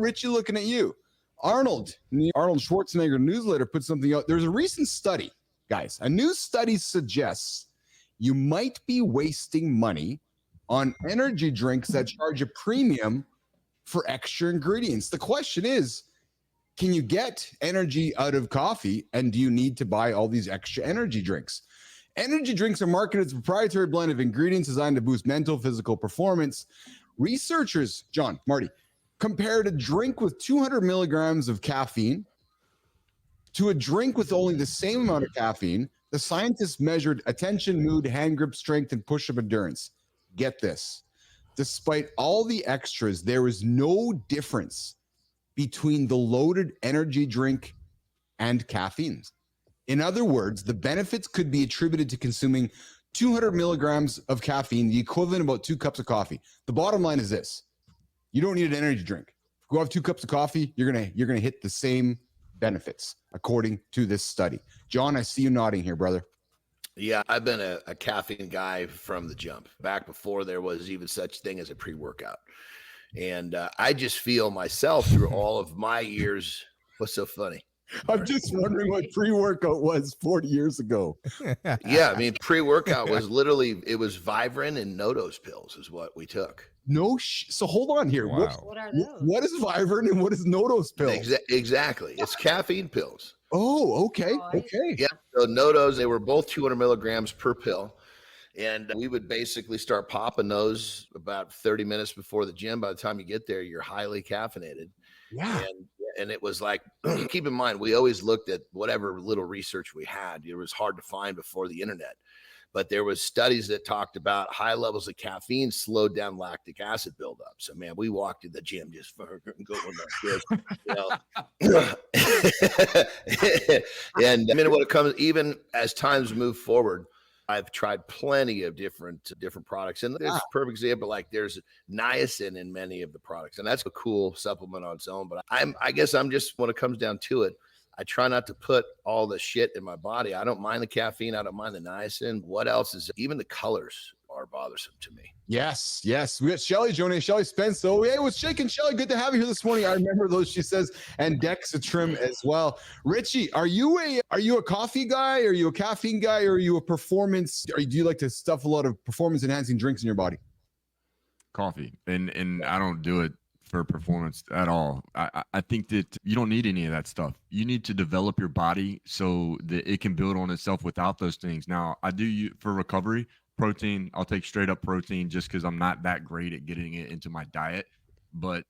Richie, looking at you. Arnold, the Arnold Schwarzenegger newsletter put something out. There's a recent study, guys. A new study suggests you might be wasting money on energy drinks that charge a premium for extra ingredients. The question is, can you get energy out of coffee, and do you need to buy all these extra energy drinks? Energy drinks are marketed as a proprietary blend of ingredients designed to boost mental, physical performance. Researchers, John Marty, compared a drink with 200 milligrams of caffeine to a drink with only the same amount of caffeine. The scientists measured attention, mood, hand grip strength, and push-up endurance. Get this. Despite all the extras, there was no difference between the loaded energy drink and caffeine. In other words, the benefits could be attributed to consuming 200 milligrams of caffeine, the equivalent of about 2 cups of coffee. The bottom line is this. You don't need an energy drink. If you go have 2 cups of coffee, you're gonna hit the same benefits, according to this study. John, I see you nodding here, brother. Yeah, I've been a caffeine guy from the jump, back before there was even such thing as a pre-workout. And I just feel myself through all of my years. What's so funny? I'm just wondering what pre-workout was 40 years ago. Yeah, I mean, pre-workout was literally, it was Vivarin and Nodos pills is what we took. So hold on here. Wow. What are those? What is Vivarin and what is Nodos pills? Exactly. It's caffeine pills. Oh, okay. Okay. Yeah. So Nodos, they were both 200 milligrams per pill. And we would basically start popping those about 30 minutes before the gym. By the time you get there, you're highly caffeinated. Yeah. And it was like, keep in mind, we always looked at whatever little research we had. It was hard to find before the internet. But there was studies that talked about high levels of caffeine slowed down lactic acid buildup. So, man, we walked to the gym just going like this. And I mean, when it comes, even as times move forward, I've tried plenty of different products, and there's a perfect example. Like there's niacin in many of the products, and that's a cool supplement on its own. But I guess I'm just, when it comes down to it, I try not to put all the shit in my body. I don't mind the caffeine. I don't mind the niacin. What else is, even the colors are bothersome to me. Yes. We got Shelly joining, Shelly Spence. So, hey, what's shaking, Shelly? Good to have you here this morning. I remember those, she says, and Dexatrim as well. Richie, are you a coffee guy? Are you a caffeine guy? Or are you a performance? Do you like to stuff a lot of performance enhancing drinks in your body? Coffee. And I don't do it for performance at all. I think that you don't need any of that stuff. You need to develop your body so that it can build on itself without those things. Now, I do for recovery, protein. I'll take straight up protein just because I'm not that great at getting it into my diet. But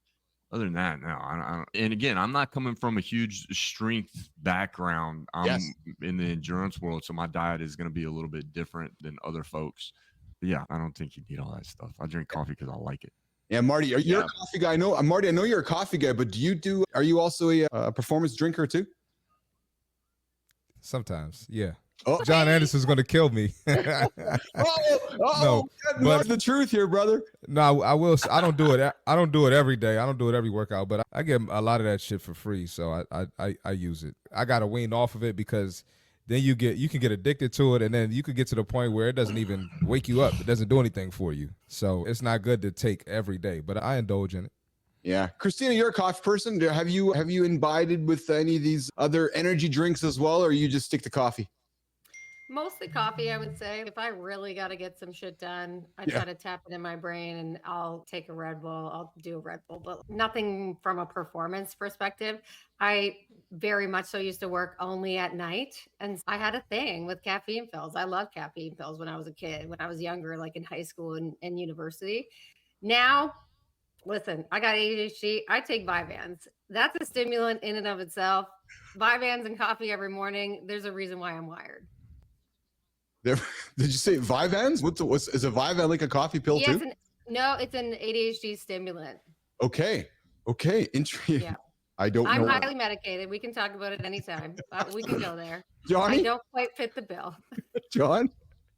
other than that, no. I don't. And again, I'm not coming from a huge strength background. I'm in the endurance world, so my diet is going to be a little bit different than other folks. But yeah, I don't think you need all that stuff. I drink coffee because I like it. Yeah, Marty, are you a coffee guy? Marty, I know you're a coffee guy, but are you also a performance drinker too? Sometimes, yeah. Oh. John Anderson's going to kill me. No, but the truth here, brother. No, I will. I don't do it. I don't do it every day. I don't do it every workout, but I get a lot of that shit for free, so I use it. I got to wean off of it because then you can get addicted to it, and then you could get to the point where it doesn't even wake you up. It doesn't do anything for you, so it's not good to take every day. But I indulge in it. Yeah, Christina, you're a coffee person. Have you imbibed with any of these other energy drinks as well, or you just stick to coffee? Mostly coffee, I would say. If I really got to get some shit done, I try to tap it in my brain and I'll take a Red Bull. I'll do a Red Bull, but nothing from a performance perspective. I very much so used to work only at night. And I had a thing with caffeine pills. I loved caffeine pills when I was a kid, when I was younger, like in high school and university. Now, listen, I got ADHD. I take Vyvanse. That's a stimulant in and of itself. Vyvanse and coffee every morning. There's a reason why I'm wired. Did you say Vyvanse? Is a Vyvanse like a coffee pill too? It's an ADHD stimulant. Okay. Intriguing. Yeah. I'm highly medicated. We can talk about it anytime. We can go there. Johnny? I don't quite fit the bill. John?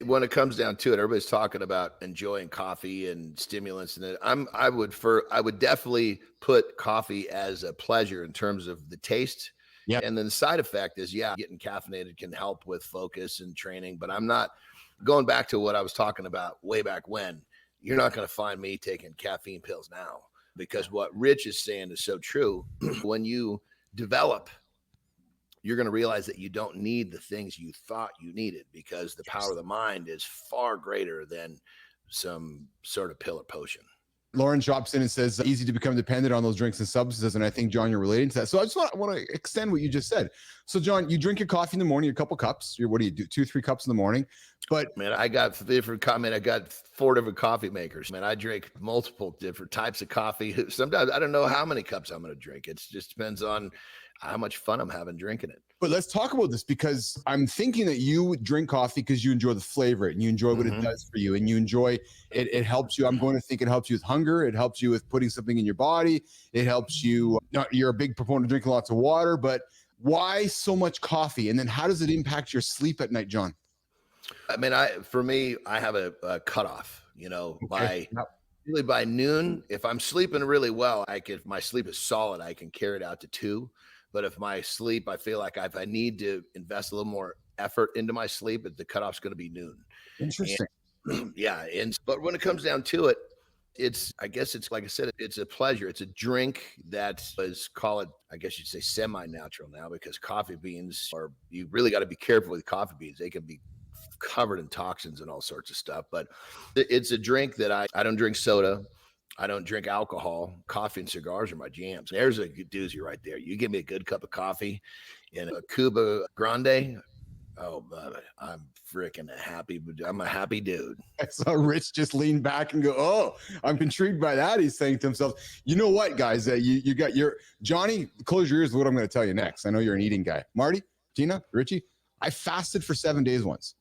When it comes down to it, everybody's talking about enjoying coffee and stimulants, and I would definitely put coffee as a pleasure in terms of the taste. Yeah. And then the side effect is, getting caffeinated can help with focus and training, but I'm not going back to what I was talking about way back when. You're not going to find me taking caffeine pills now. because what Rich is saying is so true. When you develop, you're going to realize that you don't need the things you thought you needed, because the power of the mind is far greater than some sort of pill or potion. Lauren drops in and says, easy to become dependent on those drinks and substances. And I think, John, you're relating to that. So I just want to extend what you just said. So, John, you drink your coffee in the morning, a couple cups. What do you do? 2-3 cups in the morning. But man, I got I got 4 different coffee makers. Man, I drink multiple different types of coffee. Sometimes I don't know how many cups I'm going to drink. It just depends on how much fun I'm having drinking it. But let's talk about this, because I'm thinking that you drink coffee because you enjoy the flavor and you enjoy what it does for you, and you enjoy it. It helps you. I'm going to think it helps you with hunger. It helps you with putting something in your body. It helps you. You're a big proponent of drinking lots of water, but why so much coffee? And then how does it impact your sleep at night, John? I mean, for me, I have a cutoff, really by noon. If I'm sleeping really well, if my sleep is solid, I can carry it out to 2. But if my sleep, I feel like I need to invest a little more effort into my sleep, the cutoff's going to be noon. Interesting. But when it comes down to it, I guess it's like I said, it's a pleasure. It's a drink that is, call it, I guess you'd say, semi-natural now, because coffee beans you really got to be careful with coffee beans. They can be covered in toxins and all sorts of stuff. But it's a drink that I don't drink soda. I don't drink alcohol. Coffee and cigars are my jams. There's a good doozy right there. You give me a good cup of coffee and a Cuba Grande. Oh, brother, I'm freaking happy. I'm a happy dude. I saw Rich just lean back and go, "Oh, I'm intrigued by that." He's saying to himself, "You know what, guys? You got your Johnny. Close your ears to what I'm going to tell you next. I know you're an eating guy. Marty, Tina, Richie. I fasted for 7 days once.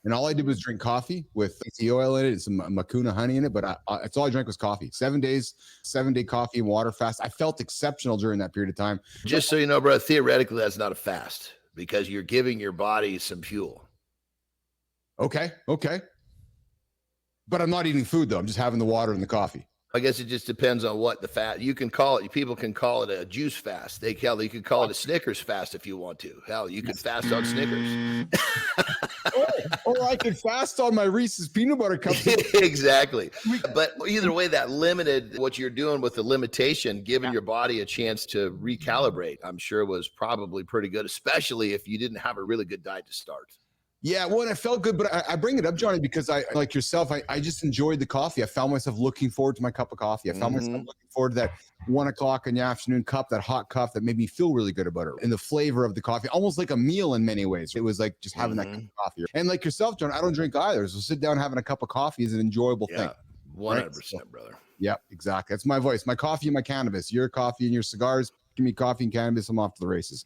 And all I did was drink coffee with tea oil in it and some Makuna honey in it. But it's all I drank was coffee. 7 days, 7-day coffee and water fast. I felt exceptional during that period of time. Just so you know, bro, theoretically, that's not a fast, because you're giving your body some fuel. Okay. But I'm not eating food, though. I'm just having the water and the coffee. I guess it just depends on what the fast. You can call it. People can call it a juice fast. You can call it a Snickers fast if you want to. Hell, you can fast on Snickers. or I could fast on my Reese's peanut butter cups. Exactly. But either way, that limited what you're doing with the limitation, giving your body a chance to recalibrate, I'm sure was probably pretty good, especially if you didn't have a really good diet to start. Yeah, well, and I felt good, but I bring it up, Johnny, because I, like yourself, I just enjoyed the coffee. I found myself looking forward to my cup of coffee. I found myself looking forward to that 1 o'clock in the afternoon cup, that hot cup that made me feel really good about it. And the flavor of the coffee, almost like a meal in many ways. It was like just having that cup of coffee. And like yourself, John, I don't drink either. So sit down having a cup of coffee is an enjoyable thing. 100%, brother. Yeah, exactly. That's my voice. My coffee and my cannabis. Your coffee and your cigars. Give me coffee and cannabis. I'm off to the races.